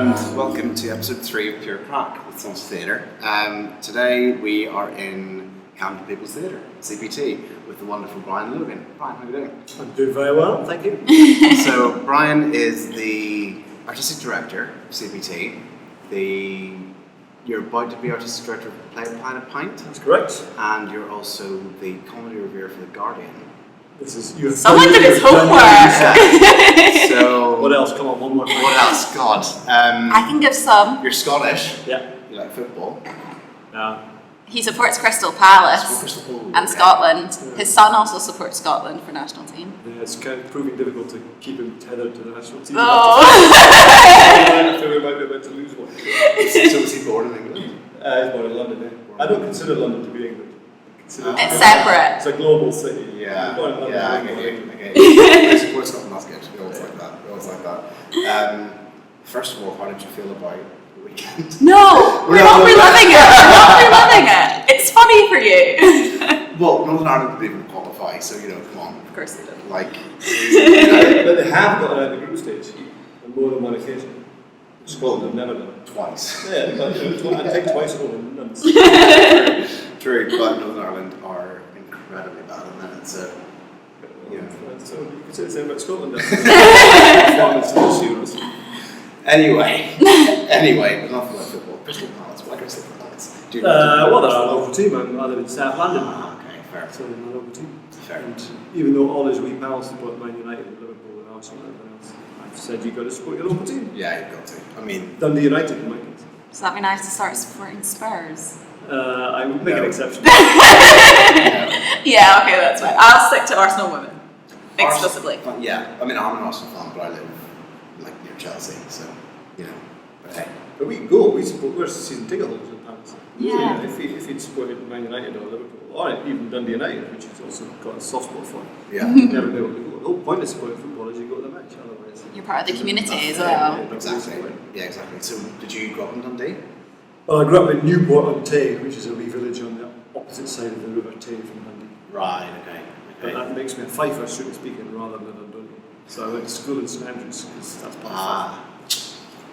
and welcome to episode 3 of Pure Crack with Sons Theatre. Today we are in Camden People's Theatre, CPT, with the wonderful Brian Logan. Brian, how are you doing? I'm doing very well, thank you. So Brian is the artistic director of CPT. You're about to be artistic director of Pint. That's correct. And you're also the comedy reviewer for The Guardian. Someone did his homework. So what else? Come on, one more. What else? God. I can give some. You're Scottish. Yeah. You like football. He supports Crystal Palace and okay. Scotland. His son also supports Scotland for national team. Yeah, it's kind of proving difficult to keep him tethered to the national team. Oh. I feel we might be about to lose one. So was he born in England? He's born in London. Yeah. I don't consider London to be England. It's separate. It's a global city. Yeah. Born in London, Okay. I support Scotland. That's good. We always like that. First of all, how did you feel about the weekend? No, we're not reliving it. We're not reliving it. It's funny for you. Well, Northern Ireland didn't even qualify, so come on. Of course they did. Like, but they have gotten out of the group stage on more than one occasion. Scotland have never done it. Twice. Yeah, but I think twice over nuns. True, but Northern Ireland are incredibly bad at minutes, so. So you could say the same about Scotland. Performance this year. Anyway, but enough about football. Crystal Palace. Why do I say Palace? Well, they're our local team. I live in South London. Okay, fair. So they're my local team. Fair. And even though all his wee pals support Man United, Liverpool, and Arsenal, and everything else, I've said you've got to support your local team. Yeah, you've got to. I mean, Dundee United in my case. Does that mean I have to start supporting Spurs? I would make an exception. Yeah, okay, that's fine. I'll stick to Arsenal women exclusively. Yeah, I mean, I'm an Arsenal fan, but I live near Chelsea, so But hey, But we go. We're season ticket holders in Palace. Yeah. If he'd supported Man United or Liverpool, or even Dundee United, which he's also got a soft spot for, yeah, you'd never be able to go. The whole point of supporting football is you go to the match, otherwise. You're part of the community as well. exactly. Yeah, exactly. So, did you grow up in Dundee? Well, I grew up in Newport-on-Tay, which is a wee village on the opposite side of the River Tay from Dundee. Right. Okay. But that makes me a Fifer, strictly speaking, rather than a Dundee. So I went to school in St Andrews because that's part of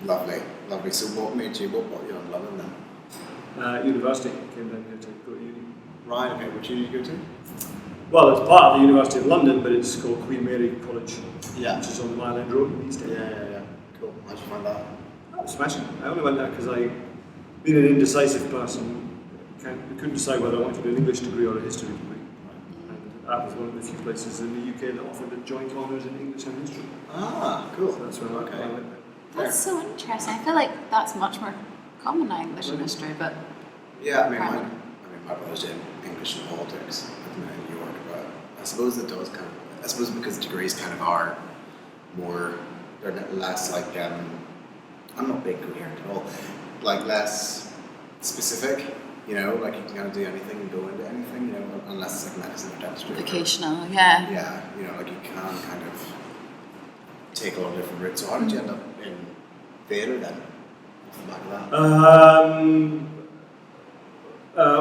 Lovely. So, what brought you in London then? University. Came down here to go to uni. Right. Okay. Which uni did you go to? Well, it's part of the University of London, but it's called Queen Mary College, Yeah. which is on the Mile End Road in the East End. Yeah. Cool. How'd you find that? Oh, smashing. I only went there because being an indecisive person, couldn't decide whether I wanted to do an English degree or a history degree. And that was one of the few places in the UK that offered a joint honours in English and history. Cool. So that's where I went there. That's so interesting. I feel like that's much more common now, English and history, but Yeah, my brother's doing English and politics at the minute in New York, but I suppose it does I suppose because degrees kind of are more, they're less like, I'm not being coherent at all, like less specific, like you can kind of do anything and go into anything, unless it's like medicine or dentistry. vocational, yeah. Yeah, like you can kind of take all different routes. So how did you end up in theatre then? Off the back of that?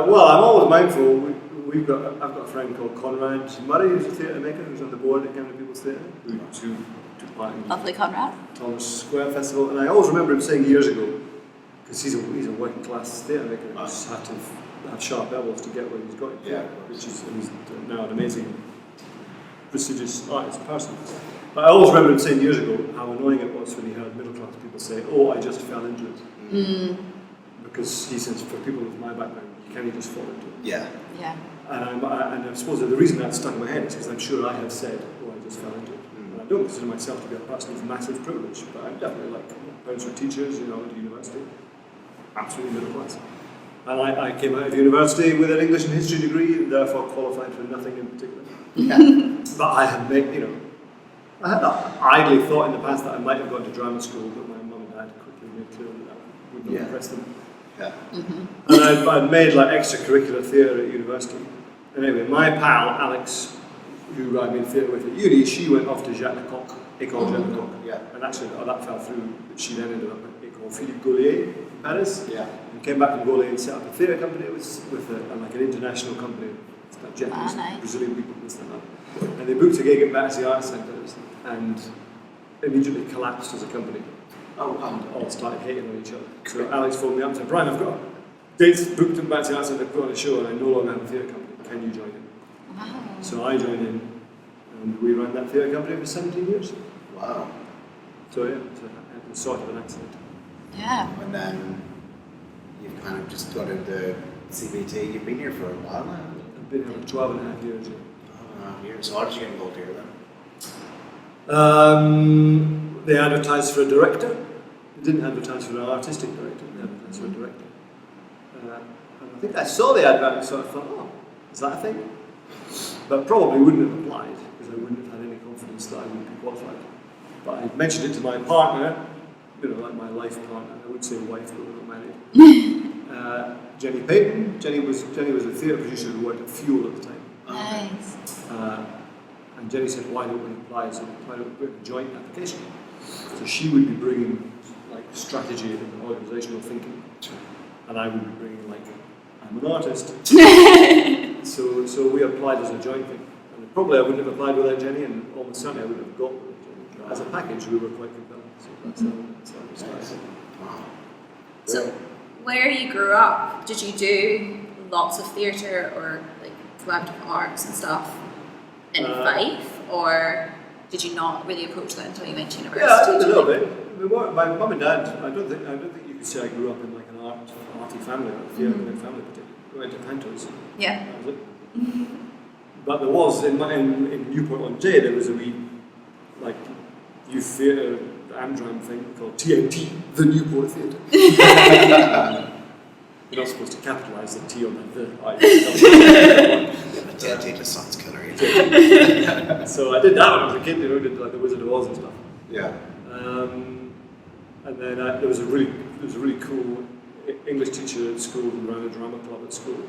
Well, I'm always mindful. I've got a friend called Conrad Murray, who's a theatre maker, who's on the board at Camden People's Theatre, who took part in Lovely Conrad. Thomas Square Festival, and I always remember him saying years ago, because he's a working class theatre maker, who just had to have sharp elbows to get where he's got. Yeah. Which is, and he's now an amazing, prestigious artist person. But I always remember him saying years ago how annoying it was when he heard middle class people say, "Oh, I just fell into it." Mm. Because he says, for people with my background, you can't just fall into it. Yeah. And I suppose the reason that stuck in my head is because I'm sure I have said, "Oh, I just fell into it." And I don't consider myself to be a person of massive privilege, but I'm definitely parents were teachers, I went to university, absolutely middle class. And I came out of university with an English and history degree, and therefore qualified for nothing in particular. Yeah. But I had I had idly thought in the past that I might have gone to drama school, but my mum and dad quickly made clear that would not impress them. Yeah. Mm-hmm. And I'd made extracurricular theatre at university. Anyway, my pal Alex, who I'd been theatre with at uni, she went off to Jacques Lecoq, École Jacques Lecoq. Yeah. And actually, that fell through. She then ended up at École Philippe Gaulier in Paris. Yeah. And came back from Gaulier and set up a theatre company with an international company. It's got Japanese, nice. Brazilian people and stuff like that. And they booked a gig at Battersea Arts Centre and immediately collapsed as a company. Oh, wow. and all started hating on each other. So Alex phoned me up and said, Brian, I've got dates booked in back to Alex to put on a show and I no longer have a theatre company. Can you join in? Wow. So I joined in and we ran that theatre company for 17 years. Wow. So yeah, it was sort of an accident. Yeah. And then you've kind of just got into CBT. You've been here for a while now. I've been here for 12 and a half years. 12.5 years. So how did you get involved here then? They advertised for a director. They didn't advertise for an artistic director, they advertised for a director. And I think I saw the advert and sort of thought, oh, is that a thing? But probably wouldn't have applied because I wouldn't have had any confidence that I would be qualified. But I mentioned it to my partner, like my life partner, I would say wife, but we're not married. Jenny Payton. Jenny was a theatre producer who worked at Fuel at the time. Nice. And Jenny said, why don't we apply? So why don't we put a joint application? So she would be bringing like strategy and organisational thinking, and I would be bringing like, I'm an artist. So we applied as a joint thing. And probably I wouldn't have applied without Jenny, and almost certainly I wouldn't have got with Jenny. As a package, we were quite compelling. So that's how we started. Wow. So, where you grew up, did you do lots of theatre or like collaborative arts and stuff in Fife, or did you not really approach that until you went to university? Yeah, I did a little bit. My mum and dad, I don't think you could say I grew up in like an arty family or a theatre family particularly. We went to Pint. Yeah. That was it. But there was in Newport-on-Jay there was a wee like youth theatre Amdram thing called TNT, the Newport Theatre. You're not supposed to capitalise the T on the TNT just sounds killer. So I did that when I was a kid, did like the Wizard of Oz and stuff. Yeah. And then there was a really cool English teacher at school who ran a drama club at school.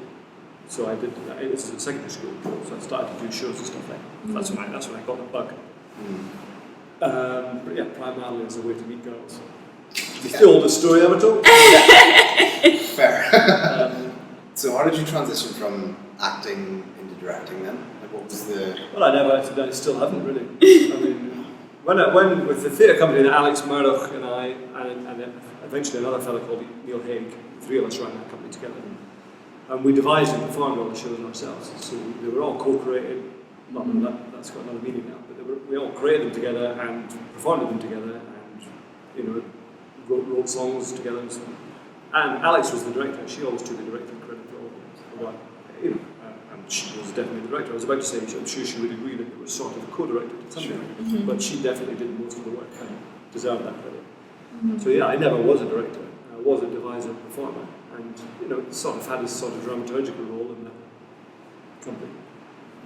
So I did that. It was at secondary school, so I started to do shows and stuff like that. That's when I got the bug. But yeah, primarily as a way to meet girls. It's the oldest story ever told. Fair. So how did you transition from acting into directing then? Like what was the... Well, I still haven't really. I mean, when with the theatre company that Alex Murdoch and I, and eventually another fellow called Neil Haig, the three of us ran that company together. And we devised and performed all the shows ourselves. So they were all co-created. That's got another meaning now. But we all created them together and performed them together, and wrote songs together and so on. And Alex was the director. She always took the directing credit for all of it. And she was definitely the director. I was about to say, I'm sure she would agree that it was sort of co-directed to some degree, but she definitely did most of the work and deserved that credit. So yeah, I never was a director. I was a deviser, performer, and sort of had a sort of dramaturgical role in that company.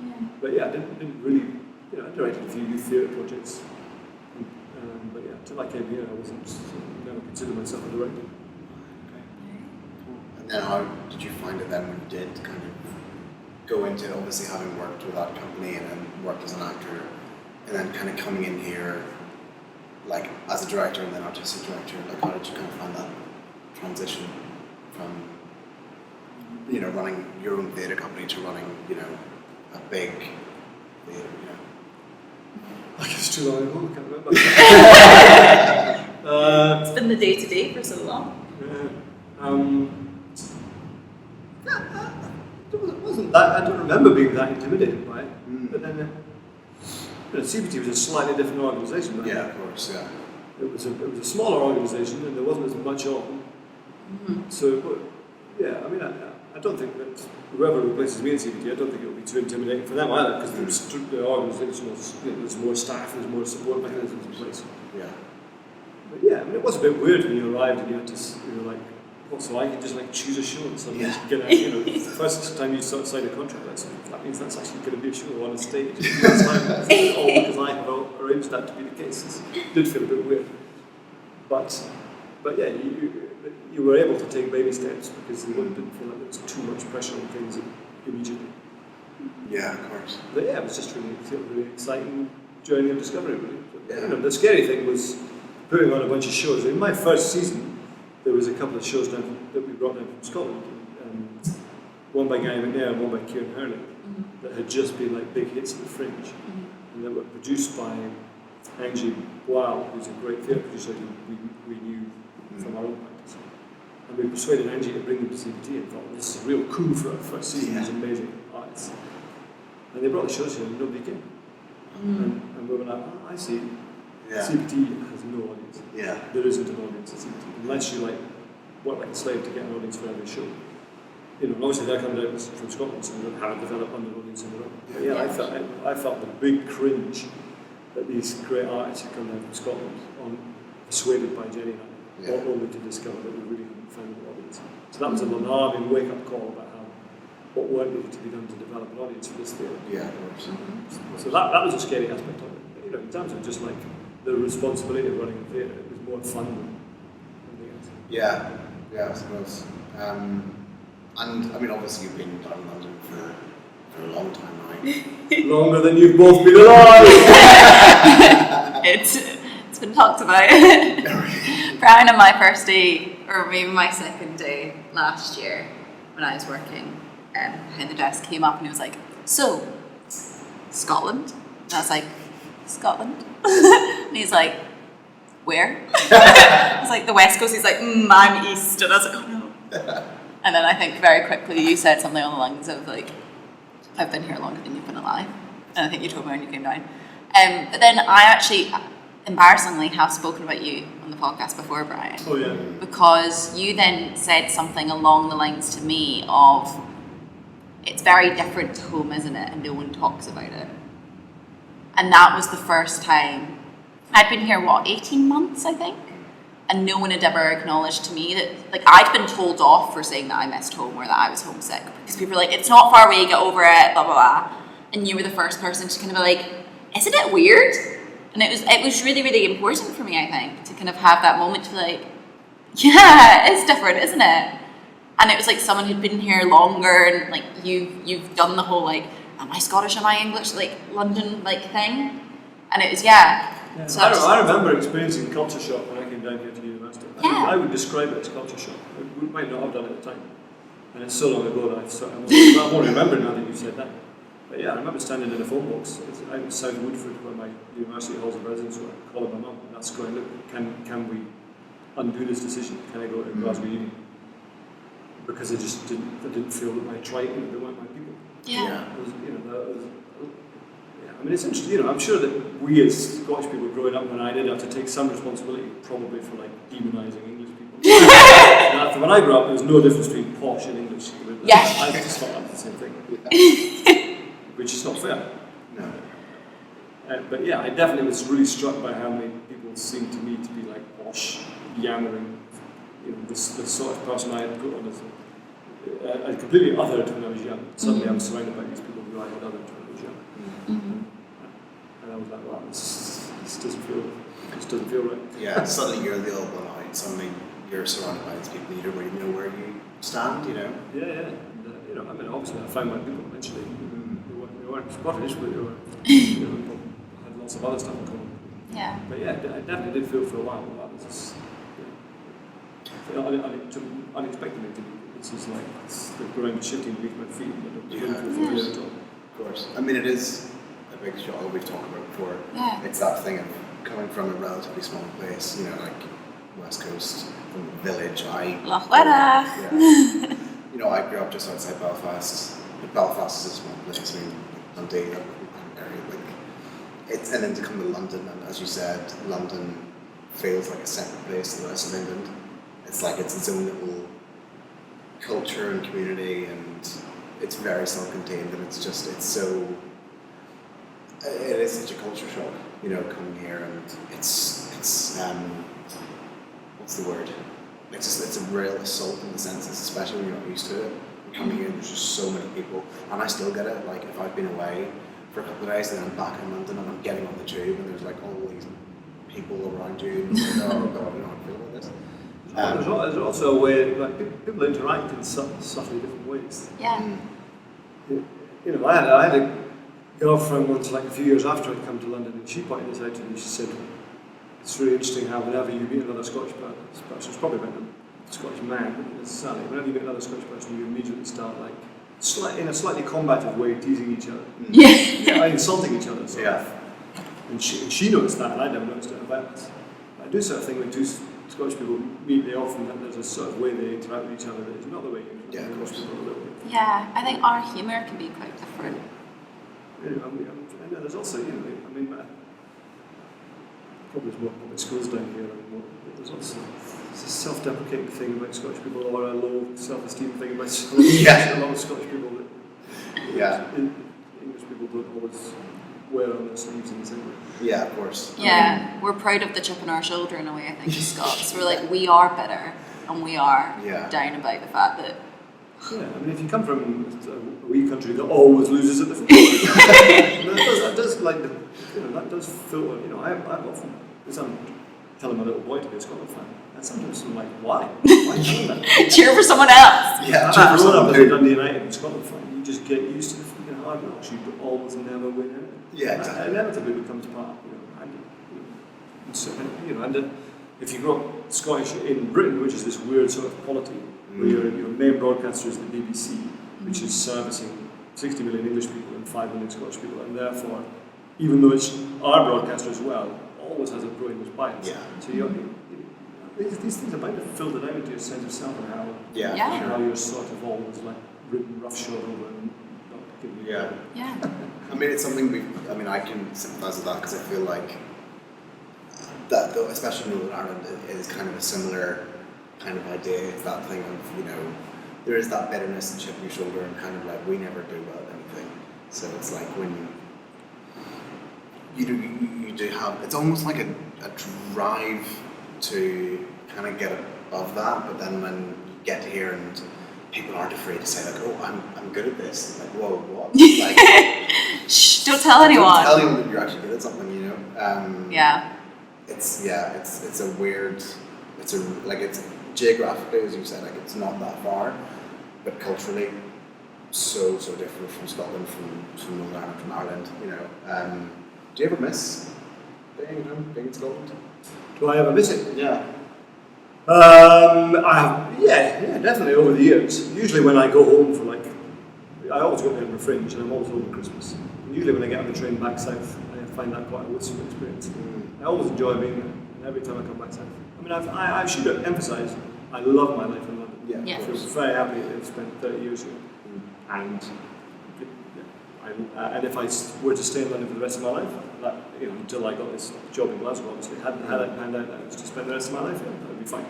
Yeah. But yeah, I didn't really. I directed a few youth theatre projects. But yeah, until I came here, I never considered myself a director. And then how did you find it then when you did kind of go into obviously having worked with that company and then worked as an actor and then kind of coming in here like as a director and then artistic director, like how did you kind of find that transition from running your own theatre company to running, a big theatre, I guess too long ago, I can't remember. It's been the day-to-day for so long. It wasn't that, I don't remember being that intimidated by it. But then, CBT was a slightly different organisation. Right? Yeah, of course, yeah. It was a smaller organisation and there wasn't as much on. So, but, yeah, I mean, I don't think that whoever replaces me in CBT, I don't think it will be too intimidating for them either, because the organisation was, there's more staff, there's more support mechanisms in place. Yeah. But yeah, I mean, it was a bit weird when you arrived and you had to, what's it like? You just choose a show and suddenly get out, the first time you sign a contract, that means that's actually going to be a show on a stage. That's all because I have arranged that to be the case. It did feel a bit weird. But yeah, you were able to take baby steps because you didn't feel like there was too much pressure on things immediately. Yeah, of course. But yeah, it was just really exciting journey of discovery, really. Yeah. The scary thing was putting on a bunch of shows. In my first season, there was a couple of shows that we brought down from Scotland. One by Guy McNair and one by Kieran Hurley that had just been big hits at the Fringe. And they were produced by Angie Boyle, who's a great theatre producer who we knew from our own practice. And we persuaded Angie to bring them to CPT and thought, this is a real coup for our first season, these amazing artists. And they brought the shows here and nobody came. And we were like, oh, I see. Yeah. CPT has no audience. Yeah. There isn't an audience at CPT, unless you work like a slave to get an audience for every show. You know, and obviously they're coming out from Scotland, so they don't have a developed London audience in their own. But yeah, I felt the big cringe that these great artists had come down from Scotland persuaded by Jenny and I, only to discover that we really hadn't found an audience. So that was an alarming wake-up call about what work needed to be done to develop an audience for this theatre. Yeah. So that was a scary aspect of it. You know, in terms of just the responsibility of running a theatre, it was more fun than anything else. Yeah, I suppose. And I mean, obviously you've been down in London for a long time now. Longer than you've both been alive! It's been talked about. Brian on my first day, or maybe my second day last year, when I was working behind the desk, came up and he was like, so, Scotland? And I was like, Scotland? And he's like, where? I was like, the West Coast. He's like, I'm East. And I was like, oh no. And then I think very quickly you said something on the lines of I've been here longer than you've been alive. And I think you told me when you came down. But then I actually, embarrassingly, have spoken about you on the podcast before, Brian. Oh yeah. Because you then said something along the lines to me of, it's very different to home, isn't it? And no one talks about it. And that was the first time. I'd been here, 18 months, I think? And no one had ever acknowledged to me that, I'd been told off for saying that I missed home or that I was homesick. Because people were like, it's not far away, get over it, blah, blah, blah. And you were the first person to kind of be like, isn't it weird? And it was really, really important for me, I think, to kind of have that moment to be like, yeah, it's different, isn't it? And it was like someone who'd been here longer and you've done the whole am I Scottish, am I English, London thing. And it was, So I remember experiencing culture shock when I came down here to university. Yeah. I would describe it as culture shock. We might not have done it at the time. And it's so long ago that I'm only remembering now that you said that. But yeah, I remember standing in a phone box out in South Woodford where my university halls of residence were, calling my mum and that's going, look, can we undo this decision? Can I go to Glasgow Uni? Because I didn't feel that my tribe, they weren't my people. Yeah. I mean, it's interesting, I'm sure that we as Scottish people growing up when I did have to take some responsibility probably for demonising English people. And when I grew up, there was no difference between posh and English. Yes. I just thought that was the same thing. Which is not fair. No. But yeah, I definitely was really struck by how many people seemed to me to be posh, yammering. The sort of person I had put on as I completely othered when I was young. Suddenly I was surrounded by these people who I had othered when I was young. And I was like, wow, this doesn't feel right. Yeah, suddenly you're the old one out, suddenly you're surrounded by these people, you don't really know where you stand, Yeah. And, I mean, obviously I found my people eventually. They weren't Scottish, but they were, had lots of other stuff in common. Yeah. But yeah, I definitely did feel for a while that was just, unexpectedly to me. It's just the ground shifting beneath my feet. I didn't feel familiar at all. Of course. I mean, it is a big shock we've talked about before. Yeah. It's that thing of coming from a relatively small place, West Coast, from the village. Lochwedda. Yeah. I grew up just outside Belfast. But Belfast is a small place. I mean, Dundee, area. And then to come to London, and as you said, London feels like a separate place to the rest of England. It's its own little culture and community, and it's very self-contained, and it is such a culture shock, coming here, and it's what's the word? It's a real assault in the senses, especially when you're not used to it. Coming here, there's just so many people, and I still get it. If I've been away for a couple of days, then I'm back in London and I'm getting on the tube, and there's all these people around you, and you're like, oh god, I feel about this. There's also a way, people interact in subtly different ways. Yeah. I had a girlfriend once, a few years after I'd come to London, and she pointed this out to me. She said, it's really interesting how whenever you meet another Scottish person, it's probably about a Scottish man, but necessarily, whenever you meet another Scottish person, you immediately start, in a slightly combative way, teasing each other. Yeah. Insulting each other. And she noticed that, and I never noticed it about us. I do sort of think when two Scottish people meet, they often that there's a sort of way they interact with each other that is not the way English people a little bit. Yeah, I think our humour can be quite different. I know there's also, probably there's more public schools down here, but there's also it's a self-deprecating thing about Scottish people, or a low self-esteem thing about Scottish people. A lot of Scottish people that English people don't always wear on their sleeves in the same way. Yeah, of course. Yeah, we're proud of the chip on our shoulder in a way, I think, as Scots. We're like, we are bitter, and we are down about the fact that... Yeah, I mean, if you come from a wee country that always loses at the football, that does feel, I've often, because I'm telling my little boy to be a Scotland fan, and sometimes I'm like, why? Why are you doing that? Cheer for someone else! Yeah, I've grown up as a Dundee United Scotland fan, you just get used to the freaking hard knocks, you always never win out. Yeah, exactly. Inevitably becomes part, and if you grow up Scottish in Britain, which is this weird sort of polity, where your main broadcaster is the BBC, which is servicing 60 million English people and 5 million Scottish people, and therefore, even though it's our broadcaster as well, always has a pro-English bias. Yeah. So these things are bound to filter down into your sense of self and how you're sort of always like ridden roughshod over and not giving you Yeah. I mean, it's something I can sympathise with that because I feel like that, though, especially in Northern Ireland, is kind of a similar kind of idea. It's that thing of, there is that bitterness and chip on your shoulder and kind of like, we never do well at anything. So it's like when you do have, it's almost like a drive to kind of get above that, but then when you get here and people aren't afraid to say like, oh, I'm good at this. Like, whoa, what? Like, shh, don't tell anyone. Don't tell anyone that you're actually good at something, It's a weird, it's geographically, as you said, like it's not that far, but culturally, so different from Scotland, from Northern Ireland, from Ireland, do you ever miss being in Scotland? Do I ever miss it? Yeah. I have, definitely over the years. Usually when I go home for I always go to Edinburgh Fringe and I'm always home at Christmas. And usually when I get on the train back south, I find that quite a wholesome experience. I always enjoy being there, and every time I come back south. I mean, I should emphasise, I love my life in London. Yeah. I feel very happy to have spent 30 years here. And if I were to stay in London for the rest of my life, until I got this job in Glasgow, obviously, had it panned out, I was to spend the rest of my life here, that would be fine.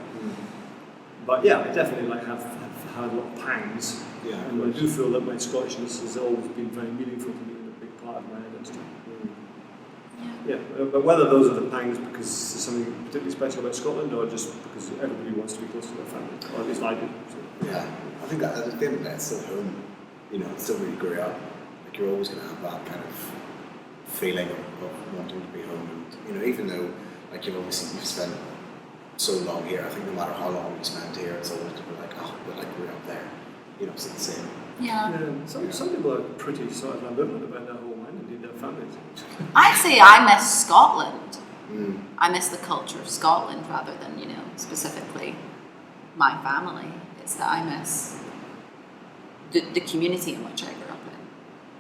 But yeah, I definitely have had a lot of pangs, and I do feel that my Scottishness has always been very meaningful to me and a big part of my identity. But whether those are the pangs because there's something particularly special about Scotland, or just because everybody wants to be close to their family, or at least I do. So. Yeah, I think that at the end of the day, it's still home. It's still where you grew up. Like you're always going to have that kind of feeling of wanting to be home, and even though you've spent so long here, I think no matter how long you spend here, it's always to be like, oh, but I grew up there. It's the same. Yeah. Some people are pretty sort of ambivalent about their home and indeed their families. I'd say I miss Scotland. I miss the culture of Scotland rather than, specifically my family. It's that I miss the community in which I grew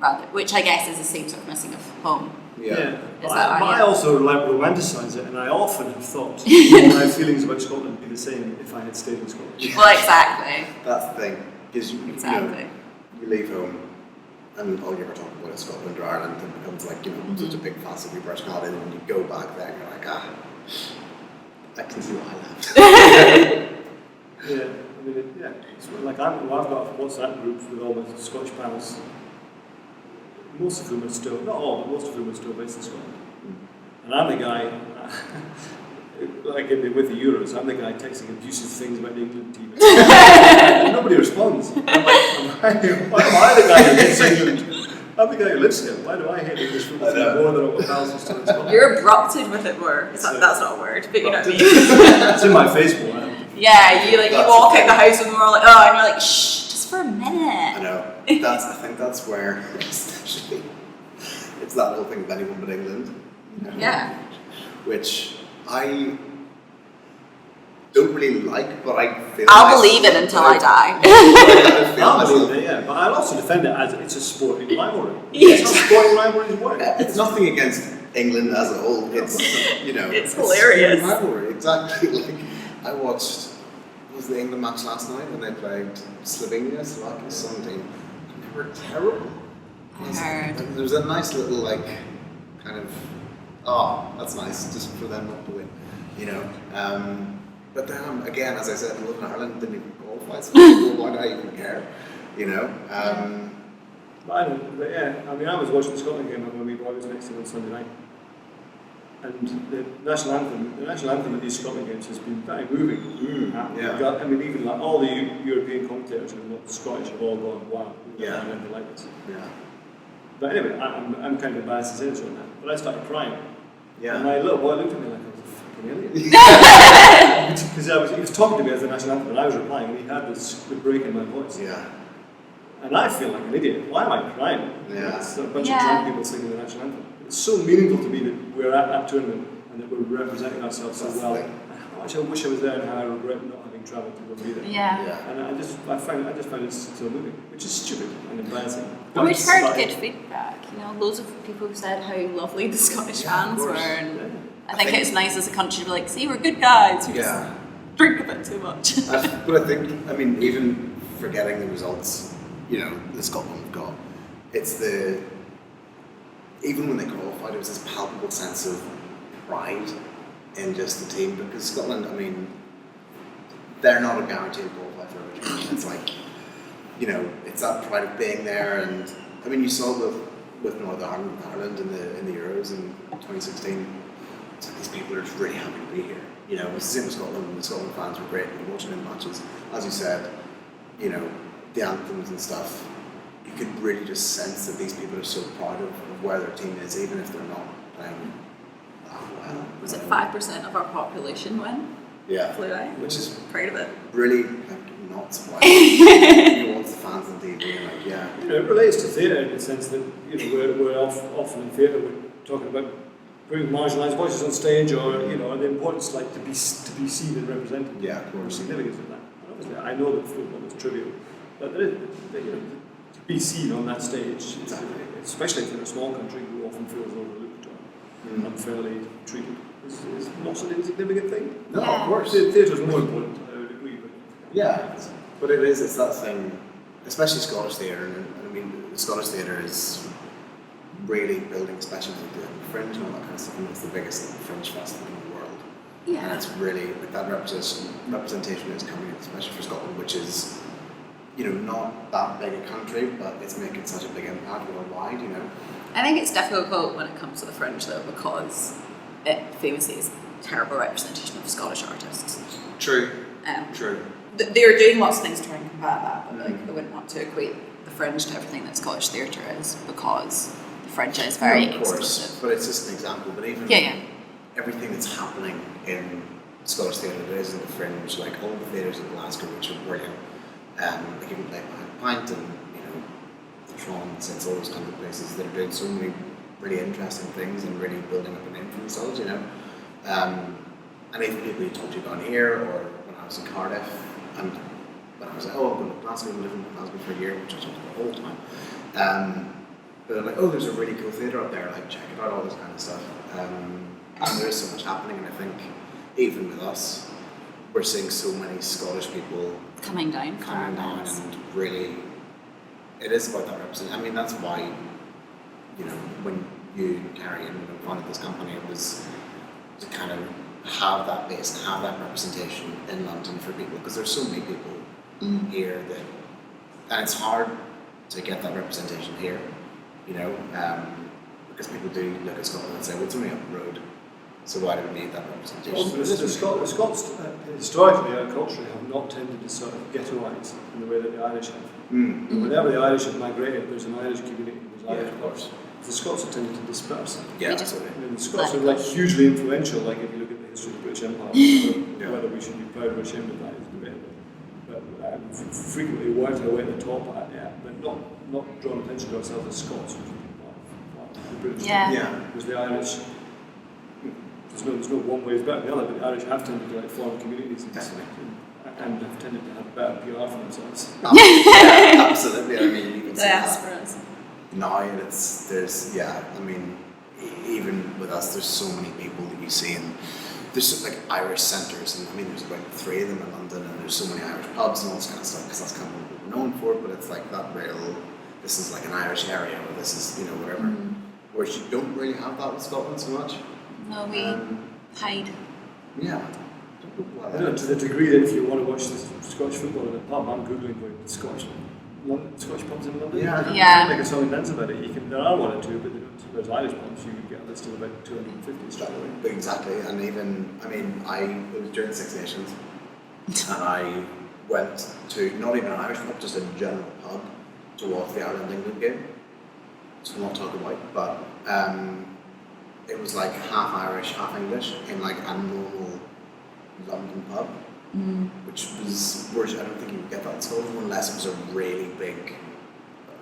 up in, which I guess is the same sort of missing of home. Yeah. But I also romanticise it, and I often have thought my feelings about Scotland would be the same if I had stayed in Scotland. Well, exactly. That's the thing. Because Exactly. You leave home and all you ever talk about is Scotland or Ireland, and it becomes such a big facet of your personality, and when you go back there you're like, I can see why I left. It's like I've got a WhatsApp group with all my Scottish pals, most of whom are still, not all, but most of whom are still based in Scotland. And I'm the guy, with the Euros, I'm the guy texting abusive things about the England team. And nobody responds. I'm like, why am I the guy who hates England? I'm the guy who lives here. Why do I hate English football more than all my pals who still in Scotland? You're abrupted with it more. That's not a word, but you know what I mean. It's in my Facebook. Yeah, you walk out the house and we're all like, oh, and you're like, shh, just for a minute. I know. I think that's where, especially, it's that whole thing of anyone but England. Yeah. Which I don't really like, but I feel I'll believe it until I die. I'll believe it, yeah. But I'll also defend it as it's a sporting rivalry. Yes. It's not sporting rivalries work. It's nothing against England as a whole. It's it's hilarious. A rivalry, exactly. Like I watched was the England match last night when they played Slovenia, Slovakia, some team, and they were terrible. There was a nice little kind of that's nice just for them not to win, But then again, as I said, Northern Ireland didn't even qualify, so why do I even care? I was watching the Scotland game when my boy was next to me on Sunday night, and the national anthem at these Scotland games has been very moving. Even like all the European commentators who are not Scottish have all gone, wow, we've never had anything like this. Yeah. But anyway, I'm kind of embarrassed to say this on that, but I started crying. Yeah. And my little boy looked at me like I was a fucking alien. Because he was talking to me as the national anthem, and I was replying, and he had the break in my voice. Yeah. And I feel like an idiot. Why am I crying? Yeah. It's a bunch of drunk people singing the national anthem. It's so meaningful to me that we're at that tournament and that we're representing ourselves so well. How much I wish I was there, and how I regret not having travelled to go be there. Yeah. And I just found it so moving, which is stupid and embarrassing. But we've heard good feedback. Loads of people said how lovely the Scottish fans were, and I think it's nice as a country to be like, see, we're good guys. We just drink a bit too much. But I think, even forgetting the results, that Scotland have got, it's even when they qualified, it was this palpable sense of pride in just the team, because Scotland, they're not a guaranteed qualify for every. It's like, it's that pride of being there, and you saw it with Northern Ireland in the Euros in 2016. It's like these people are just really happy to be here. It's the same with Scotland. The Scotland fans were great watching them matches. As you said, the anthems and stuff, you could really just sense that these people are so proud of where their team is, even if they're not playing that well. Was it 5% of our population win? Yeah. Flew out? Which is proud of it. Really not surprising. You watch the fans on TV and it relates to theatre in the sense that we're often in theatre we're talking about bringing marginalised voices on stage, or the importance to be seen and represented. Yeah, of course. The significance of that. And obviously, I know that football is trivial, but there is, to be seen on that stage, especially if you're a small country who often feels overlooked or unfairly treated, is not an insignificant thing. No, of course. Theatre is more important, I would agree. But it's that thing, especially Scottish theatre, and the Scottish theatre is really building, especially with the Fringe and all that kind of stuff, and it's the biggest Fringe festival in the world. Yeah. And it's really, that representation is coming in, especially for Scotland, which is, not that big a country, but it's making such a big impact worldwide, I think it's difficult when it comes to the Fringe, though, because it famously is terrible representation of Scottish artists. True. True. They're doing lots of things to try and combat that, but I wouldn't want to equate the Fringe to everything that Scottish theatre is, because the Fringe is very exclusive. But it's just an example. But even everything that's happening in Scottish theatre that is in the Fringe, like all the theatres in Glasgow, which are brilliant, like even like Pint and Trons, it's all those kind of places that are doing so many really interesting things and really building up a name for themselves, and even people who talk to you down here, or when I was in Cardiff, and when I was like, I'm going to Glasgow, I'm living in Glasgow for a year, which I talked about all the time. But they're like, there's a really cool theatre up there, like check it out, all this kind of stuff. And there is so much happening, and I think even with us, we're seeing so many Scottish people coming down, and really, it is about that representation. That's why, when you and Carrie founded this company, it was to kind of have that base and have that representation in London for people, because there's so many people here that, and it's hard to get that representation here, because people do look at Scotland and say, well, it's only up the road, so why do we need that representation? Well, the Scots historically and culturally have not tended to sort of ghettoise in the way that the Irish have. Whenever the Irish have migrated, there's an Irish community, there's Irish pubs. The Scots have tended to disperse. Yeah, absolutely. The Scots are hugely influential, like if you look at the history of the British Empire, whether we should be proud or ashamed of that is debatable. But frequently worked our way at the top, but not drawn attention to ourselves as Scots, which would be part of the British. Because the Irish, there's no one way is better than the other, but the Irish have tended to form communities and have tended to have better PR for themselves. Absolutely. You can see that. Diasporas. Now there's even with us, there's so many people that you see, and there's just like Irish centres, and I mean, there's about 3 of them in London, and there's so many Irish pubs and all this kind of stuff, because that's kind of what we're known for, but it's like that real, this is like an Irish area, or this is, you know, whatever. Whereas you don't really have that with Scotland so much. No, we hide. Yeah. I don't know, to the degree that if you want to watch the Scottish football in a pub, I'm googling going Scottish pubs in London. Yeah. You Yeah. can make a song and dance about it. There are 1 or 2, but they don't. Whereas Irish pubs, you can get a list of about 250 straight away. Exactly, and even, I mean, it was during the Six Nations, and I went to, not even an Irish pub, just a general pub, to watch the Ireland-England game. So not talking white, but it was like half Irish, half English, in like a normal London pub, which I don't think you would get that in Scotland unless it was a really big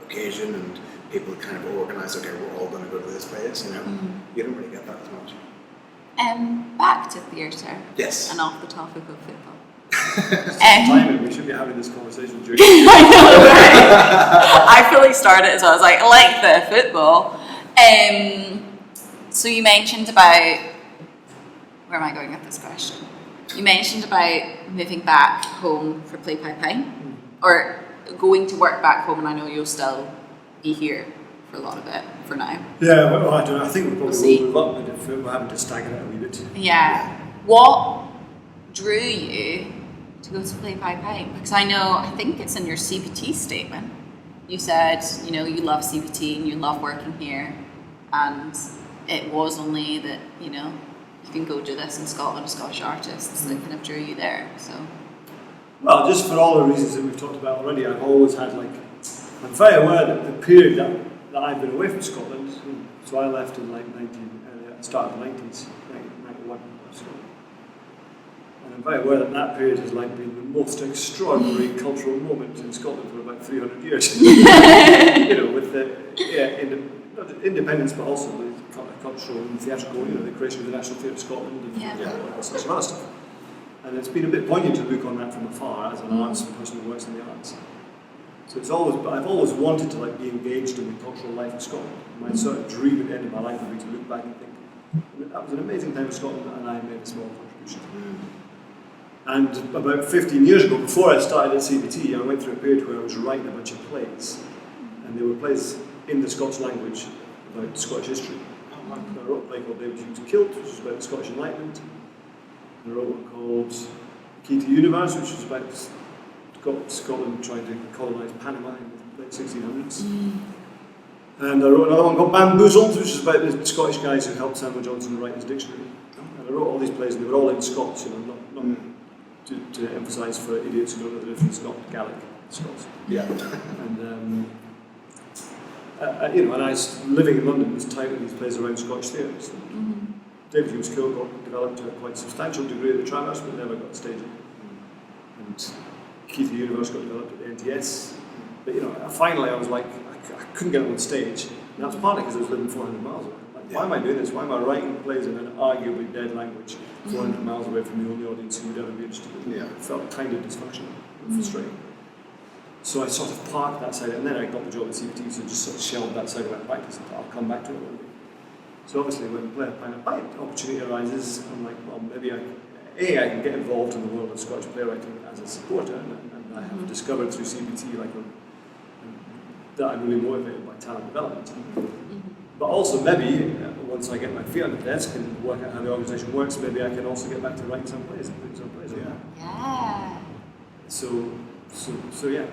occasion and people kind of organise, okay, we're all going to go to this place, you know. You don't really get that as much. Back to theatre. Yes. And off the topic of football. Timing, we should be having this conversation during. I fully started, so I was like the football. So you mentioned about, where am I going with this question? You mentioned about moving back home for Play Pint, or going to work back home, and I know you'll still be here for a lot of it for now. Yeah, well, I don't know. I think we probably see. will move up, but if we're having to stagger it a wee bit. Yeah. What drew you to go to Play Pint? Because I think it's in your CPT statement. You said, you know, you love CPT and you love working here, and it was only that, you know, you can go do this in Scotland, Scottish artists, that kind of drew you there. So. Well, just for all the reasons that we've talked about already, I've always had I'm very aware that the period that I've been away from Scotland, so I left in start of the 90s, 91 or so. And I'm very aware that period has been the most extraordinary cultural moment in Scotland for about 300 years. You know, with not independence, but also the cultural and theatrical, you know, the creation of the National Theatre of Scotland and all sorts of other stuff. And it's been a bit poignant to look on that from afar as an arts person who works in the arts. So I've always wanted to be engaged in the cultural life of Scotland. My sort of dream at the end of my life would be to look back and think, that was an amazing time in Scotland, and I made a small contribution. And about 15 years ago, before I started at CBT, I went through a period where I was writing a bunch of plays, and they were plays in the Scots language about Scottish history. I wrote a play called David Hume's Kilt, which was about the Scottish Enlightenment. And I wrote one called Key to the Universe, which was about Scotland trying to colonise Panama in the late 1600s. And I wrote another one called Bamboozled, which is about the Scottish guys who helped Samuel Johnson write his dictionary. And I wrote all these plays, and they were all in Scots, you know, not to emphasise for idiots who don't know the difference, not Gaelic Scots. Yeah. And you know, and I was living in London, was touting these plays around Scottish theatres. David Hume's Kilt got developed to a quite substantial degree at the Traverse, but never got staged. And Key to the Universe got developed at the NTS. But you know, finally I was like, I couldn't get on stage. And that's partly because I was living 400 miles away. Why am I doing this? Why am I writing plays in an arguably dead language 400 miles away from the only audience who would ever be interested in it? It felt kind of dysfunctional and frustrating. So I sort of parked that side, and then I got the job at CBT, so just sort of shelved that side of my practice and thought, I'll come back to it one day. So obviously when Play Pint opportunity arises, I'm like, well, maybe I can get involved in the world of Scottish playwriting as a supporter, and I have discovered through CBT that I'm really motivated by talent development. But also maybe, once I get my feet on the desk and work out how the organisation works, maybe I can also get back to writing some plays and putting some plays on. Yeah. So yeah,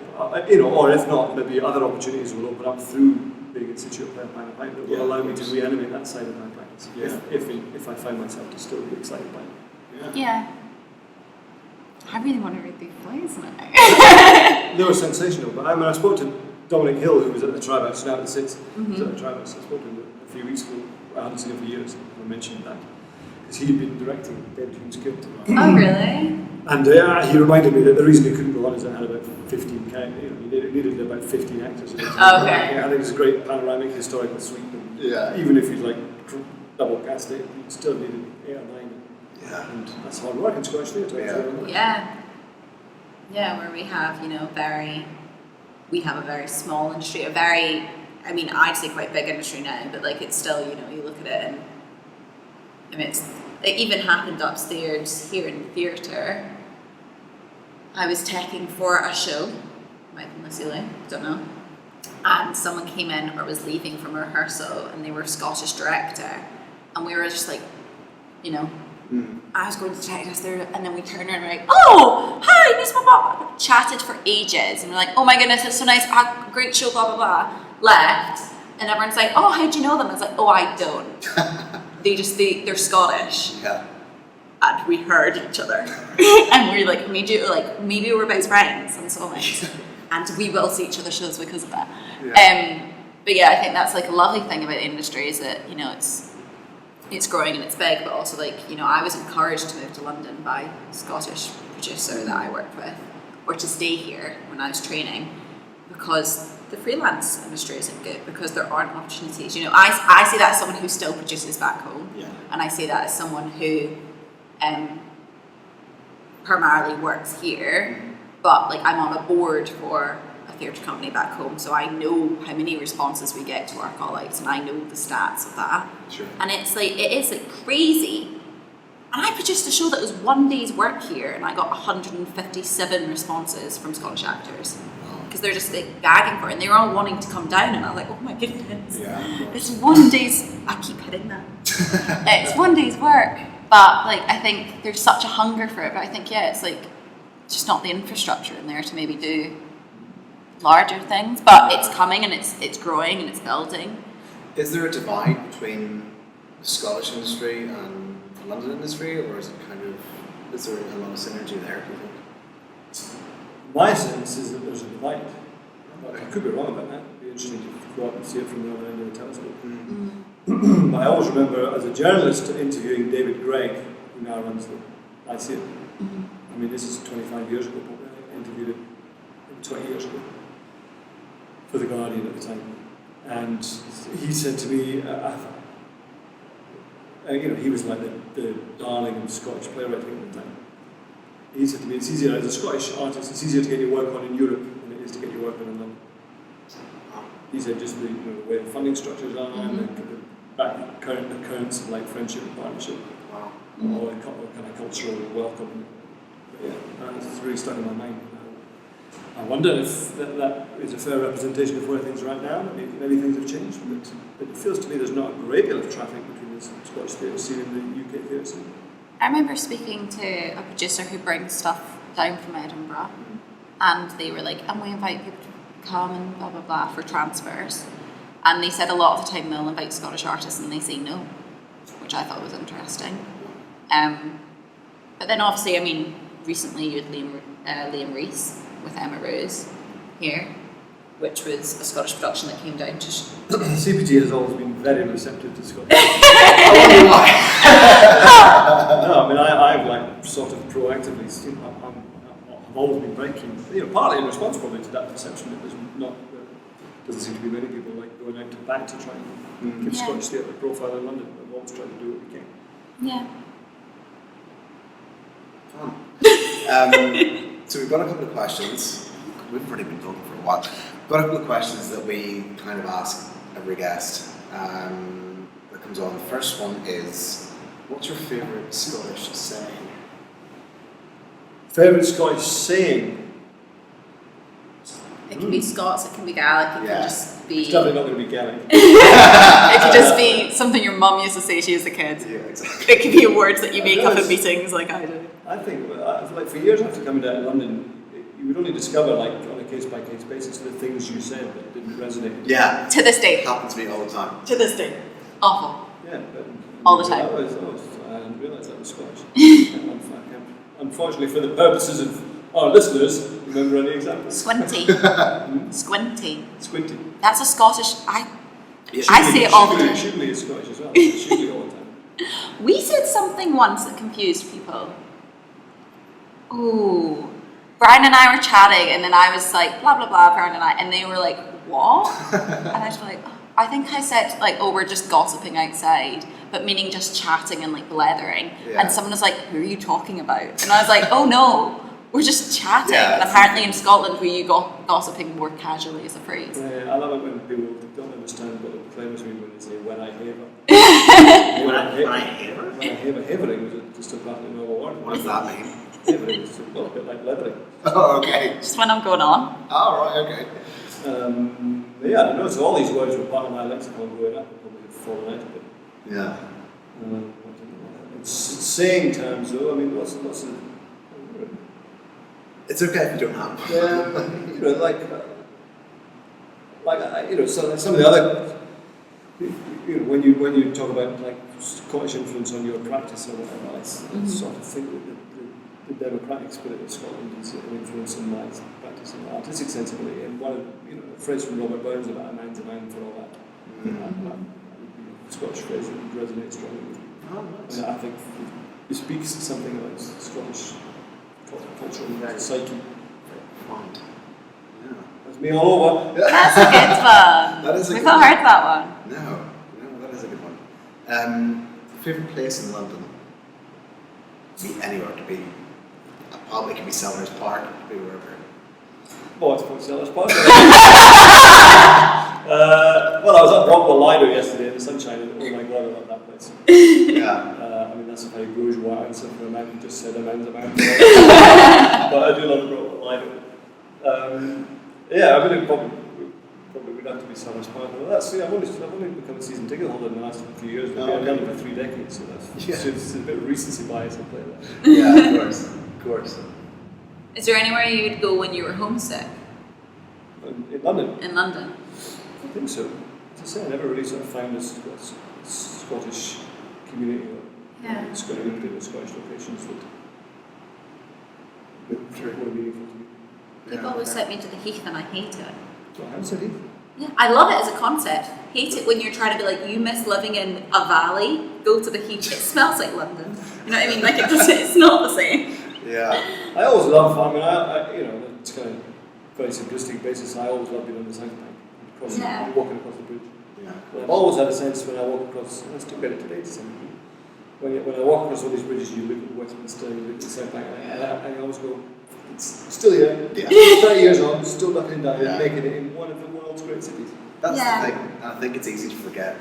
you know, or if not, maybe other opportunities will open up through being in situ at Pint that will allow me to reanimate that side of my practice. If I find myself to still be excited by it. Yeah. I really want to read these plays now. They were sensational, but I spoke to Dominic Hill, who was at the Traverse, now at the Six. He was at the Traverse. I spoke to him a few weeks ago. I hadn't seen him for years. I mentioned that because he'd been directing David Hume's Kilt. Oh, really? And he reminded me that the reason he couldn't go on is it had about 15 characters. You know, he needed about 15 actors. Okay. I think it's a great panoramic historical suite. Even if you'd double cast it, you still needed 8 or 9. Yeah. And that's hard work in Scottish theatre. Yeah, where we have, you know, we have a very small industry, I'd say quite big industry now, but it's still, you know, you look at it and I mean, it even happened upstairs here in the theatre. I was teching for a show, might have been Lucille, don't know. And someone came in or was leaving from rehearsal, and they were a Scottish director, and we were just like, you know, I was going to check us there, and then we turned around and we're like, oh, hi, Miss Bob. Chatted for ages, and we're like, oh my goodness, it's so nice, great show, blah, blah, blah. Left, and everyone's like, oh, how do you know them? I was like, oh, I don't. They're Scottish. Yeah. And we heard each other. And we like, maybe we're best friends, and so on. And we will see each other's shows because of that. Yeah. But yeah, I think that's like a lovely thing about the industry is that, you know, it's growing and it's big, but also like, you know, I was encouraged to move to London by a Scottish producer that I worked with, or to stay here when I was training, because the freelance industry isn't good, because there aren't opportunities. You know, I see that as someone who still produces back home, and I see that as someone who primarily works here, but like I'm on a board for a theatre company back home, so I know how many responses we get to our call-outs, and I know the stats of that. Sure. And it is like crazy. And I produced a show that was 1 day's work here, and I got 157 responses from Scottish actors, because they're just like gagging for it, and they were all wanting to come down, and I was like, oh my goodness, it's 1 day's, I keep hitting that, it's 1 day's work. But like, I think there's such a hunger for it, but I think, it's like, just not the infrastructure in there to maybe do larger things, but it's coming, and it's growing, and it's building. Is there a divide between the Scottish industry and the London industry, or is there a lot of synergy there, do you think? My sense is that there's a divide. I could be wrong about that. It'd be interesting to go up and see it from the other end of the telescope. But I always remember as a journalist interviewing David Gregg, who now runs the ICA. I mean, this is 25 years ago, probably. I interviewed him 20 years ago for The Guardian at the time. And he said to me, you know, he was like the darling of Scottish playwriting at the time. He said to me, it's easier as a Scottish artist, it's easier to get your work on in Europe than it is to get your work on in London. He said just the way the funding structures are, and the currents of like friendship and partnership, or a kind of cultural welcome. But it's really stuck in my mind. I wonder if that is a fair representation of where things are at now. Maybe things have changed, but it feels to me there's not a great deal of traffic between the Scottish theatre scene and the UK theatre scene. I remember speaking to a producer who brings stuff down from Edinburgh, and they were like, and we invite people to come and blah blah blah for transfers, and they said a lot of the time they'll invite Scottish artists and they say no, which I thought was interesting. But then obviously, I mean, recently you had Liam Rees with Emma Rose here, which was a Scottish production that came down to... CPT has always been very receptive to Scotland. I wonder why. No, I mean, I've like sort of proactively, I've always been very keen, partly in response probably to that perception that there's not, doesn't seem to be many people like going out to back to try and give Scottish theatre a profile in London. We've always tried to do what we can. Yeah. So we've got a couple of questions. We've already been talking for a while. We've got a couple of questions that we kind of ask every guest that comes on. The first one is, what's your favourite Scottish saying? Favourite Scottish saying? It can be Scots, it can be Gaelic, it can just be... It's definitely not going to be Gaelic. It could just be something your mum used to say to you as a kid. Yeah, exactly. It could be words that you make up in meetings like I do. I think, like for years after coming down to London, you would only discover, like on a case-by-case basis, the things you said that didn't resonate. Yeah. To this day. It happens to me all the time. To this day. Awful. Yeah, but... All the time. I didn't realise that was Scottish. Unfortunately, for the purposes of our listeners, remember any examples? Squinty. Squinty. Squinty. That's a Scottish... I Yeah, say it all the time. Shugly is Scottish as well. Shugly all the time. We said something once that confused people. Ooh. Brian and I were chatting, and then I was like, blah, blah, blah, Brian and I, and they were like, what? And I was like, I think I said, like, oh, we're just gossiping outside, but meaning just chatting and, like, blethering. Yeah. And someone was like, who are you talking about? And I was like, oh, no, we're just chatting. Yeah, and apparently in Scotland, we use gossiping more casually as a phrase. I love it when people don't understand what the proclaimers mean when they say, when I hear her. When I hear her? havering was just a perfectly normal word. What does that mean? Havering is a little bit like leathering. Oh, okay. Just when I'm going on. Oh, right, okay. Yeah, I don't know, so all these words were part of my lexicon growing up, I probably have fallen out of it. Yeah. I don't know. It's saying terms though, I mean, what's the... It's okay if you don't have. You know, you know, some of the other, you know, when you talk about like Scottish influence on your practice or whatever, I sort of think that the democratic spirit of Scotland is an influence on my practice and artistic sensibility. And one of, you know, the phrase from Robert Burns about a man to man for all that, that would be a Scottish phrase that resonates strongly with me. Oh, nice. And I think it speaks to something about Scottish cultural psyche. Font. Yeah. That's me all over. That's a good one. That is a We've good not one. heard that one. No, that is a good one. Favorite place in London? Be anywhere, to be a pub, it could be Sellers Park, it could be wherever. Oh, I suppose Sellers Park. Well, I was at Rockwell Lido yesterday in the sunshine, and oh my god, I love that place. Yeah. I mean, that's a very bourgeois answer for a man who just said a man's a man. But I do love Rockwell Lido. Yeah, I mean, probably would have to be Sellers Park. Well, that's, yeah, I've only become a season ticket holder in the last few years. I've done it for 3 decades, so that's it's a bit of recency bias at play there. Yeah, of course. Is there anywhere you would go when you were homesick? In London? In London? I think so. As I say, I never really sort of found a Scottish community or Scottish locations that were meaningful to me. People always sent me to the Heath and I hate it. So how was it? Yeah, I love it as a concept. Hate it when you're trying to be like, you miss living in a valley, go to the Heath. It smells like London. You know what I mean? Like it's not the same. Yeah. I always love, I mean, I you know, it's kind of very simplistic basis. I always love being on the South Bank, walking across the bridge. Yeah. But I've always had a sense when I walk across, and I still get it today to some degree, when I walk across all these bridges, you look at Westminster, you look at the South Bank, and I always go, it's still here, 30 years on, still knocking down and making it in one of the world's great cities. That's the thing. I think it's easy to forget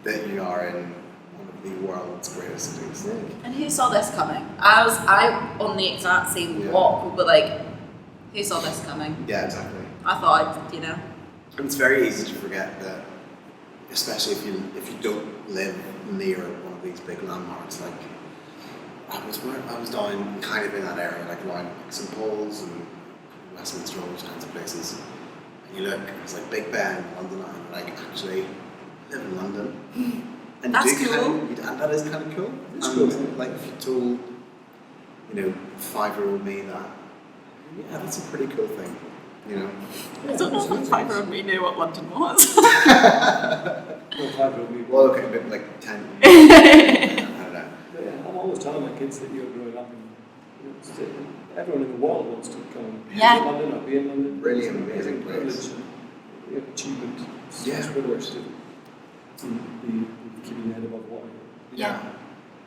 that you are in one of the world's greatest cities. And who saw this coming? I on the exact same walk, but like, who saw this coming? Yeah, exactly. I thought, you know. And it's very easy to forget that, especially if you don't live near one of these big landmarks. Like I was down kind of in that area, like around St Paul's and Westminster, all those kinds of places. And you look, it's like Big Ben, London, and like actually I live in London. And that's cool. cool. And that is kind of cool. It's cool. Like if you told, 5-year-old me that, yeah, that's a pretty cool thing. I don't know if 5-year-old me knew what London was. Well, okay, but like 10. I don't know. Yeah, I'm always telling my kids that you're growing up and everyone in the world wants to come to London or be in London. Really amazing place. Achievement. Yeah, it's of privilege course. to be keeping your head above water. Yeah.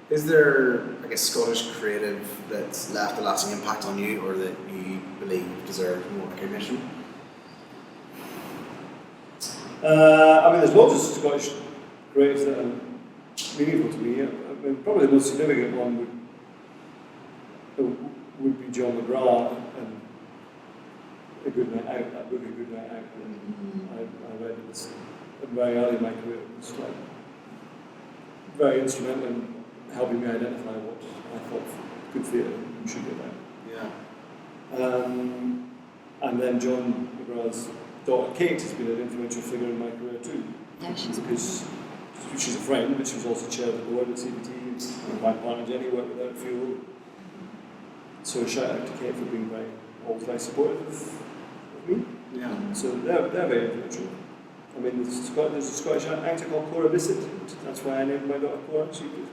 Is there like a Scottish creative that's left a lasting impact on you, or that you believe deserves more recognition? I mean, there's loads of Scottish creatives that are meaningful to me. I mean, probably the most significant one would be John McGrath and A Good Night Out. That book, A Good Night Out. I read it very early in my career. It was like very instrumental in helping me identify what I thought good theatre should be about. Yeah. And then John McGrath's daughter Kate has been an influential figure in my career too. Yeah, Because she's a friend, but she was also chair of the board at CBT, and my partner Jenny worked with her at Fuel. So a shout out to Kate for being always very supportive of me. Yeah. So they're very influential. I mean, there's a Scottish actor called Cora Bissett. That's why I named my daughter Cora. She was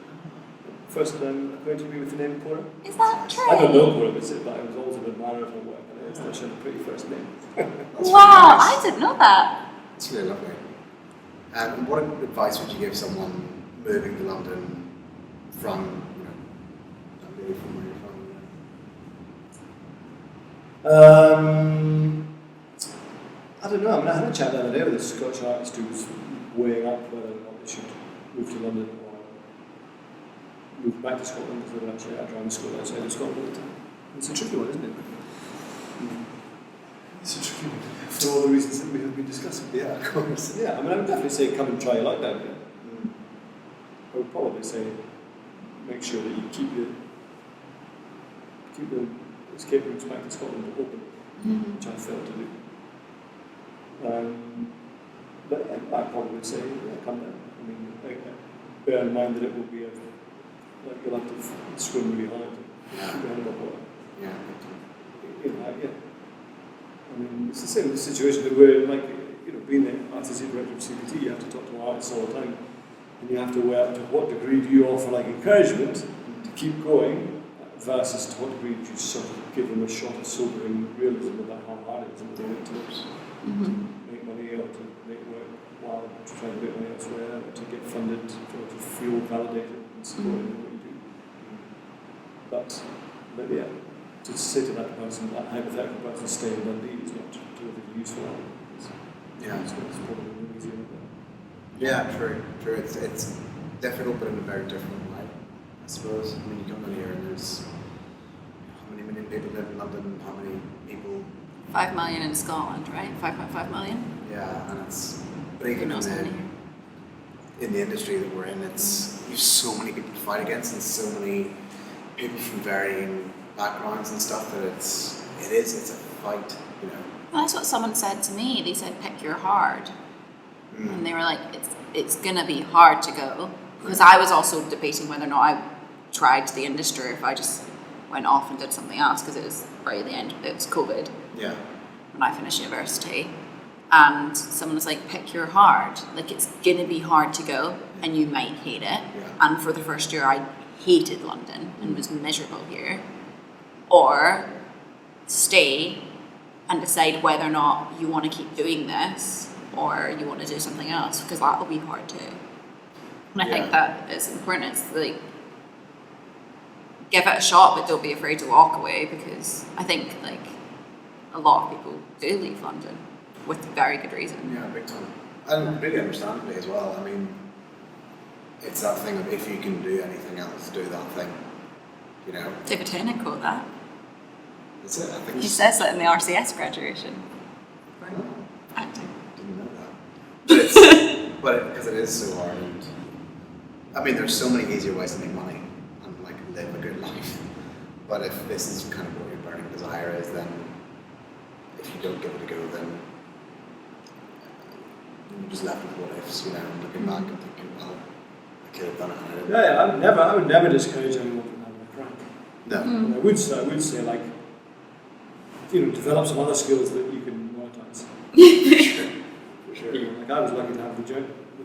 first acquainted me with the name Cora. Is that true? I don't know Cora Bissett, but I was always an admirer of her work, and I thought she had a pretty first name. Wow, I didn't know that. It's really lovely. And what advice would you give someone moving to London from, not really from where you're from? I don't know. I mean, I had a chat the other day with a Scottish artist who was weighing up whether or not they should move to London or moved back to Scotland because they were actually at a driving school outside of Scotland at the time. It's a tricky one, isn't it? It's a tricky one for all the reasons that we have been discussing. Yeah, of course. Yeah, I mean, I would definitely say come and try your luck down here. I would probably say make sure that you keep the escape routes back to Scotland open, which I failed to do. But yeah, I probably would say come down. I mean, bear in mind that it will be you'll have to swim really hard to keep your head above water. Yeah. I mean, it's the same situation that we're like, being the artistic director of CPT, you have to talk to artists all the time, and you have to weigh up to what degree do you offer encouragement to keep going, versus to what degree do you sort of give them a shot of sobering realism about how hard it is and doing it to make money or to make work while trying to make money elsewhere, or to get funded, or to feel validated and supported in what you do. But yeah, to say to that person, that hypothetical person, stay in Dundee is not terribly useful. It's probably easier. Yeah, true. It's difficult, but in a very different way, I suppose. I mean, you come in here and there's how many million people live in London, how many people... 5 million in Scotland, right? 5.5 million? Yeah, and it's... But even in the industry that we're in, it's you have so many people to fight against and so many people from varying backgrounds and stuff that it's a fight, Well, that's what someone said to me. They said, pick your hard. And they were like, it's going to be hard to go. Because I was also debating whether or not I tried the industry or if I just went off and did something else, because it was right at the end, it was COVID. Yeah. When I finished university. And someone was like, pick your hard. It's going to be hard to go and you might hate it. Yeah. And for the first year, I hated London and was miserable here. Or stay and decide whether or not you want to keep doing this or you want to do something else, because that will be hard too. And I think that it's important. It's give it a shot, but don't be afraid to walk away, because I think a lot of people do leave London with very good reason. Yeah, big time. And really understandably as well. I mean, it's that thing of if you can do anything else, do that thing. David Tennant quote that. That's it, I think. He says that in the RCS graduation. Oh, Acting. didn't know that. But because it is so hard, and I mean, there's so many easier ways to make money and live a good life. But if this is kind of what your burning desire is, then if you don't give it a go, then you're just left with what ifs, and looking back and thinking, well, I could have done it. And I didn't. Yeah, I would never discourage anyone from having a crack. No. And I would say develop some other skills that you can monetize. For sure. I was lucky to have the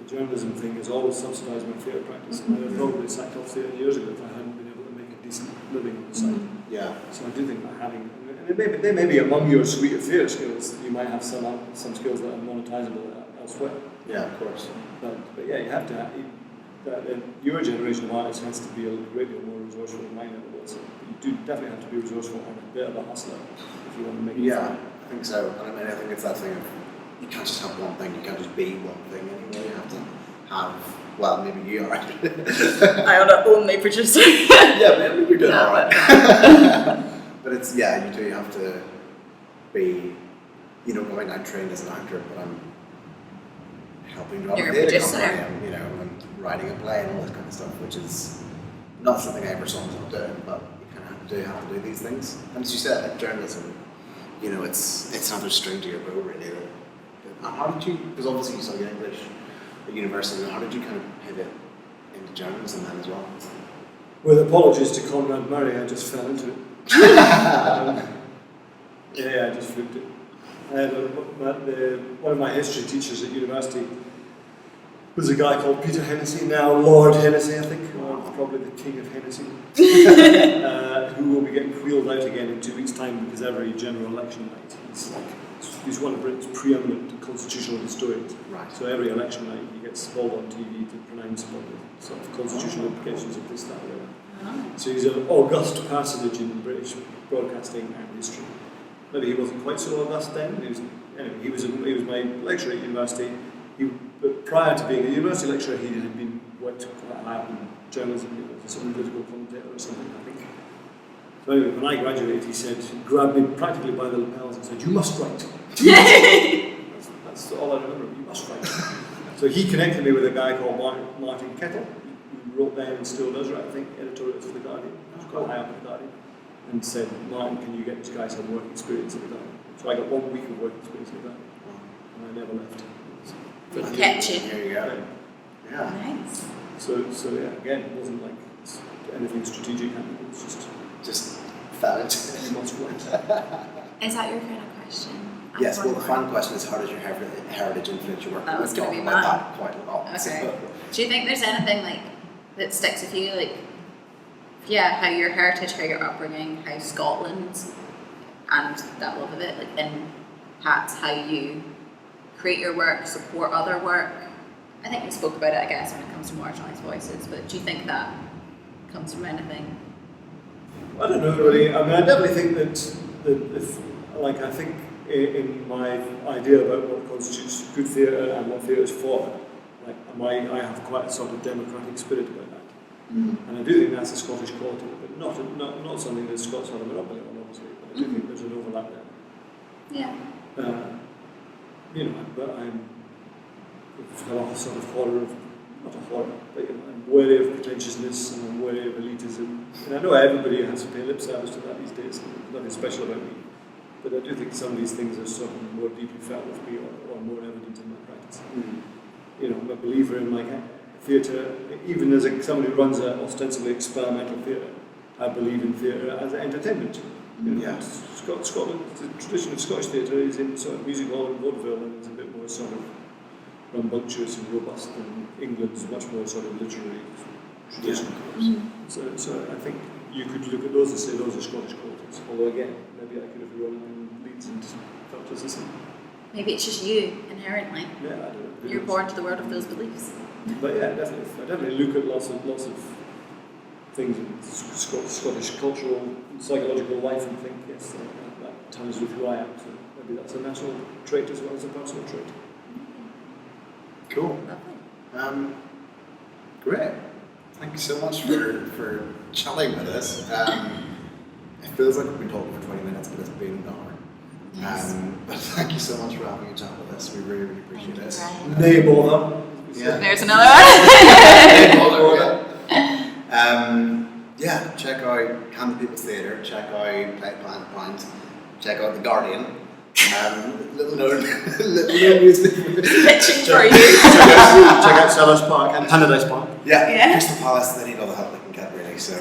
journalism thing has always subsidised my theatre practice, and I would have probably sacked off theatre years ago if I hadn't been able to make a decent living on the side. Yeah. So I do think that having, and they may be among your suite of theatre skills, that you might have some skills that are monetizable elsewhere. Yeah, of course. But yeah, you have to. Your generation of artists has to be a great deal more resourceful than mine ever was. You do definitely have to be resourceful and a bit of a hustler if you want to make it. Yeah, I think so. And I think it's that thing of you can't just have one thing. You can't just be one thing anymore. You have to have. Well, maybe you are. I am the only producer. Yeah, maybe you're doing alright. But it's you do have to be. I trained as an actor, but I'm helping run a theatre company, and writing a play and all this kind of stuff, which is not something I ever saw myself doing, but you kind of have to do these things. And as you said, journalism, it's another string to your bow, really. How did you? Because obviously you studied English at university. How did you kind of pivot into journalism then as well? With apologies to Conrad Murray, I just fell into it. I just flipped it. One of my history teachers at university was a guy called Peter Hennessy, now Lord Hennessy, I think, or probably the King of Hennessy, who will be getting wheeled out again in 2 weeks' time because every general election night, he's one of Britain's preeminent constitutional historians. Right. So every election night he gets called on TV to pronounce about the sort of constitutional implications of this, that, or the other. So he's an august personage in British broadcasting and history. Maybe he wasn't quite so august then. He was my lecturer at university. But prior to being a university lecturer, he had been worked quite hard in journalism, some political commentator or something, I think. So anyway, when I graduated, he said, he grabbed me practically by the lapels and said, "You must write." That's all I remember. You must write. So he connected me with a guy called Martin Kettle, who wrote then and still does write, I think, editorials for The Guardian. He was quite high up at The Guardian. And said, "Martin, can you get this guy some work experience at The Guardian?" So I got 1 week of work experience at The Guardian. And I never left. It kept you. There you go. Yeah. Nice. So yeah, again, it wasn't like anything strategic happening. It was Just fell into you it. must write. Is that your final question? Yes, well, the One final more. question is, how does your heritage influence your work? That was We've gonna talked be about mine. that quite a lot. Okay. So, Do you think there's anything like that sticks with you, like, yeah, how your heritage, how your upbringing, how Scotland and that love of it, like, impacts how you create your work, support other work? I think we spoke about it, I guess, when it comes to marginalised voices, but do you think that comes from anything? I don't know really. I mean, I definitely think that if, like, I think in my idea about what constitutes good theatre and what theatre is for, like, I have quite a sort of democratic spirit about that. Mm-hmm. And I do think that's a Scottish quality, but not something that Scots have a monopoly on, obviously. But I do think there's an overlap there. Yeah. But I've got a sort of horror of, not a horror, but I'm wary of pretentiousness and I'm wary of elitism. And I know everybody has to pay lip service to that these days, and there's nothing special about me. But I do think some of these things are sort of more deeply felt with me or more evident in my practice. I'm a believer in like theatre, even as someone who runs an ostensibly experimental theatre. I believe in theatre as entertainment. Scotland, the tradition of Scottish theatre is in sort of music hall and vaudeville, and it's a bit more sort of rambunctious and robust than England's much more sort of literary tradition. So I think you could look at those and say those are Scottish qualities. Although again, maybe I could have run in Leeds and felt as the same. Maybe it's just you, inherently. Yeah, I don't know. You're born to the world of those beliefs. But yeah, definitely. I definitely look at lots of things in Scottish cultural and psychological life and think, yes, that ties with who I am. So maybe that's a national trait as well as a personal trait. Cool. Lovely. Great. Thank you so much for chatting with us. It feels like we've been talking for 20 minutes, but it's been an hour. Yes. But thank you so much for having a chat with us. We really, really appreciate it. Brian. Nay bother. Yeah. There's another one. Check out Camden People's Theatre, check out Pint, check out The Guardian. Little known newspaper. Pitching for you. Check out Sellers Park and Paradise Park. Yeah, Yeah. Crystal Palace, they need all the help they can get, really. So.